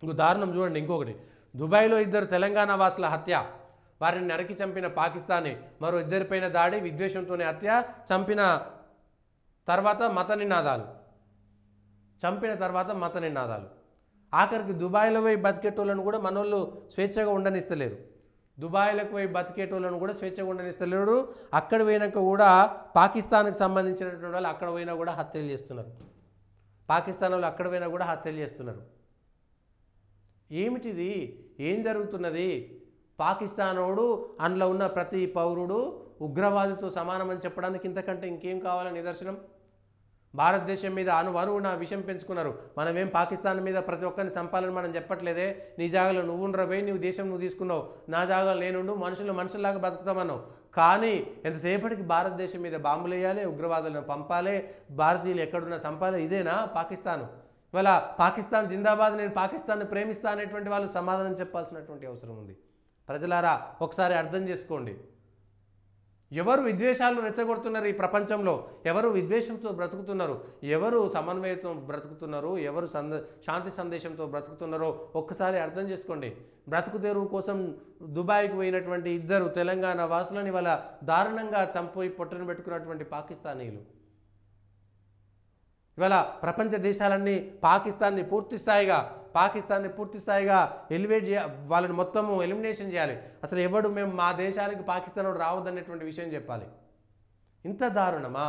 ఇంకో దారుణం చూడండి ఇంకొకటి. దుబాయ్లో 2 తెలంగాణ వాసుల హత్య, వారిని నరికి చంపిన పాకిస్తానీ. మరో 2 దాడి, విద్వేషంతోనే హత్య, చంపిన తర్వాత మత నినాదాలు. ఆఖరికి దుబాయ్లో పోయి బతికేటోళ్ళను కూడా మనోళ్ళు స్వేచ్ఛగా ఉండనిస్తలేరు. దుబాయ్లకు పోయి బతికేటోళ్ళను కూడా స్వేచ్ఛగా ఉండనిస్తలేడు. అక్కడ పోయినాక కూడా పాకిస్తాన్కి సంబంధించినటువంటి వాళ్ళు అక్కడ పోయినా కూడా హత్యలు చేస్తున్నారు. పాకిస్తాన్ వాళ్ళు అక్కడ పోయినా కూడా హత్యలు చేస్తున్నారు. ఏమిటిది? ఏం జరుగుతున్నది? పాకిస్తానోడు అందులో ఉన్న ప్రతి పౌరుడు ఉగ్రవాదితో సమానమని చెప్పడానికి ఇంతకంటే ఇంకేం కావాలని నిదర్శనం? భారతదేశం మీద అణువణువున విషం పెంచుకున్నారు. మనమేం పాకిస్తాన్ మీద ప్రతి ఒక్కరిని చంపాలని మనం చెప్పట్లేదే. నీ జాగాలో నువ్వు ఉండరబోయి, నువ్వు దేశం నువ్వు తీసుకున్నావు, నా జాగాలో నేనుండు, మనుషుల్లాగా బతుకుతామన్నావు. కానీ ఎంతసేపటికి భారతదేశం మీద బాంబులు వేయాలి, ఉగ్రవాదులను పంపాలి, భారతీయులు ఎక్కడున్నా చంపాలి. ఇదేనా పాకిస్తాను? ఇవాళ పాకిస్తాన్ జిందాబాద్, నేను పాకిస్తాన్ని ప్రేమిస్తా అనేటువంటి వాళ్ళు సమాధానం చెప్పాల్సినటువంటి అవసరం ఉంది. ప్రజలారా ఒకసారి అర్థం చేసుకోండి. ఎవరు విద్వేషాలు రెచ్చగొడుతున్నారు ఈ ప్రపంచంలో? ఎవరు విద్వేషంతో బ్రతుకుతున్నారు? ఎవరు సమన్వయంతో బ్రతుకుతున్నారు? ఎవరు శాంతి సందేశంతో బ్రతుకుతున్నారో ఒక్కసారి అర్థం చేసుకోండి. బ్రతుకు తెరువు కోసం దుబాయ్కి పోయినటువంటి 2 తెలంగాణ వాసులని వాళ్ళ దారుణంగా చంపి పొట్టను పెట్టుకున్నటువంటి పాకిస్తానీలు. ఇవాళ ప్రపంచ దేశాలన్నీ పాకిస్తాన్ని పూర్తి స్థాయిగా ఎలివేట్ వాళ్ళని మొత్తము ఎలిమినేషన్ చేయాలి. అసలు ఎవడు మేము మా దేశానికి పాకిస్తాన్ రావద్దనేటువంటి విషయం చెప్పాలి. ఇంత దారుణమా?